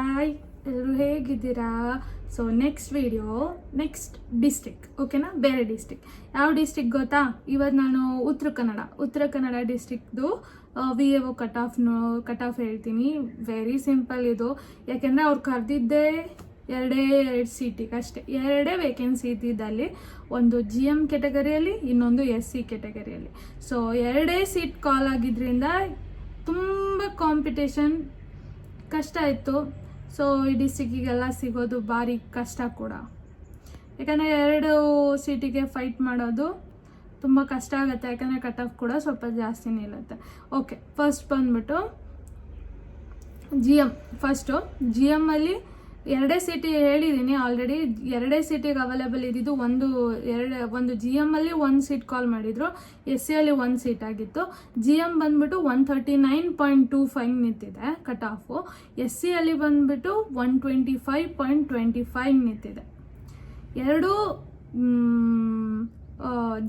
Hi, ಎಲ್ಲರೂ ಹೇಗಿದ್ದೀರಾ? So next district, ಓಕೆನಾ? ಬೇರೆ ಡಿಸ್ಟ್ರಿಕ್ಟ್. ಯಾವ ಡಿಸ್ಟ್ರಿಕ್ಟ್ ಗೊತ್ತಾ? ಇವತ್ತು ನಾನು ಉತ್ತರ ಕನ್ನಡ ಡಿಸ್ಟ್ರಿಕ್ದು VAO ಕಟ್ ಆಫ್ ಹೇಳ್ತೀನಿ. ವೆರಿ ಸಿಂಪಲ್ ಇದು. ಯಾಕೆಂದರೆ ಅವ್ರು ಕರೆದಿದ್ದೇ ಎರಡೇ ಸೀಟಿಗೆ ಅಷ್ಟೇ, ಎರಡೇ ವೇಕೆನ್ಸಿ ಇದ್ದಿದ್ದಲ್ಲಿ, ಒಂದು GM ಕೆಟಗರಿಯಲ್ಲಿ, ಇನ್ನೊಂದು SC ಕೆಟಗರಿಯಲ್ಲಿ. ಸೊ ಎರಡೇ ಸೀಟ್ ಕಾಲ್ ಆಗಿದ್ದರಿಂದ ತುಂಬ ಕಾಂಪಿಟೇಷನ್ ಕಷ್ಟ ಇತ್ತು. ಸೊ ಈ ಡಿಸ್ಟ್ರಿಕ್ಕಿಗೆಲ್ಲ ಸಿಗೋದು ಭಾರಿ ಕಷ್ಟ ಕೂಡ, ಯಾಕಂದರೆ ಎರಡು ಸೀಟಿಗೆ ಫೈಟ್ ಮಾಡೋದು ತುಂಬ ಕಷ್ಟ ಆಗುತ್ತೆ. ಯಾಕಂದರೆ ಕಟ್ ಆಫ್ ಕೂಡ ಸ್ವಲ್ಪ ಜಾಸ್ತಿನೇ ಇರುತ್ತೆ. ಓಕೆ, ಫಸ್ಟ್ ಬಂದ್ಬಿಟ್ಟು GM ಅಲ್ಲಿ ಎರಡೇ ಸೀಟಿ ಹೇಳಿದ್ದೀನಿ ಆಲ್ರೆಡಿ. ಎರಡೇ ಸೀಟಿಗೆ ಅವೈಲೇಬಲ್ ಇದ್ದಿದ್ದು. ಒಂದು GM ಅಲ್ಲಿ ಒಂದು ಸೀಟ್ ಕಾಲ್ ಮಾಡಿದ್ರು, SC ಅಲ್ಲಿ ಒಂದು ಸೀಟ್ ಆಗಿತ್ತು. GM ಬಂದ್ಬಿಟ್ಟು 139.25 ನಿಂತಿದೆ ಕಟ್ ಆಫು. SC ಅಲ್ಲಿ ಬಂದ್ಬಿಟ್ಟು 125.25 ನಿಂತಿದೆ. ಎರಡು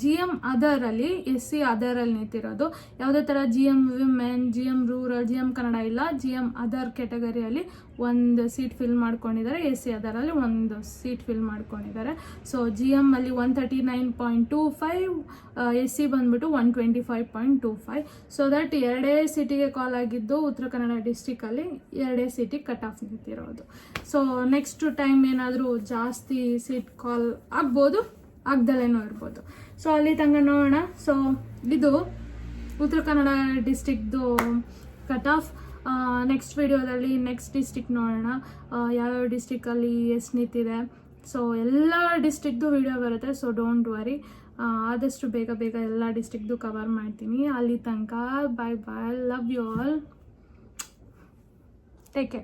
GM ಅದರಲ್ಲಿ, SC ಅದರಲ್ಲಿ ನಿಂತಿರೋದು. ಯಾವುದೇ ಥರ GM women, GM rural, GM Kannada ಇಲ್ಲ. GM ಅದರ್ ಕೆಟಗರಿಯಲ್ಲಿ ಒಂದು ಸೀಟ್ ಫಿಲ್ ಮಾಡ್ಕೊಂಡಿದ್ದಾರೆ, SC ಅದರಲ್ಲಿ ಒಂದು ಸೀಟ್ ಫಿಲ್ ಮಾಡ್ಕೊಂಡಿದ್ದಾರೆ. ಸೊ GM ಅಲ್ಲಿ 139.25, SC ಬಂದ್ಬಿಟ್ಟು 125.25. ಸೊ ದಟ್ ಎರಡೇ ಸೀಟಿಗೆ ಕಾಲ್ ಆಗಿದ್ದು ಉತ್ತರ ಕನ್ನಡ ಡಿಸ್ಟ್ರಿಕ್ಟಲ್ಲಿ ಎರಡೇ ಸೀಟಿಗೆ ಕಟ್ ಆಫ್ ನಿಂತಿರೋದು. ಸೊ ನೆಕ್ಸ್ಟ್ ಟೈಮ್ ಏನಾದರೂ ಜಾಸ್ತಿ ಸೀಟ್ ಕಾಲ್ ಆಗ್ಬೋದು, ಆಗ್ದಲೇನೋ ಇರ್ಬೋದು. ಸೊ ಅಲ್ಲಿ ತನಕ ನೋಡೋಣ. ಸೊ ಇದು ಉತ್ತರ ಕನ್ನಡ ಡಿಸ್ಟ್ರಿಕ್ದು ಕಟ್ ಆಫ್. ನೆಕ್ಸ್ಟ್ ವಿಡಿಯೋದಲ್ಲಿ ನೆಕ್ಸ್ಟ್ ಡಿಸ್ಟ್ರಿಕ್ಟ್ ನೋಡೋಣ, ಯಾವ್ಯಾವ ಡಿಸ್ಟ್ರಿಕ್ಕಲ್ಲಿ ಎಷ್ಟು ನಿಂತಿದೆ. ಸೊ ಎಲ್ಲ ಡಿಸ್ಟ್ರಿಕ್ದು ವಿಡಿಯೋ ಬರುತ್ತೆ. ಸೊ ಡೋಂಟ್ ವರಿ, ಆದಷ್ಟು ಬೇಗ ಎಲ್ಲ ಡಿಸ್ಟ್ರಿಕ್ದು ಕವರ್ ಮಾಡ್ತೀನಿ. ಅಲ್ಲಿ ತನಕ bye, love you all, take care.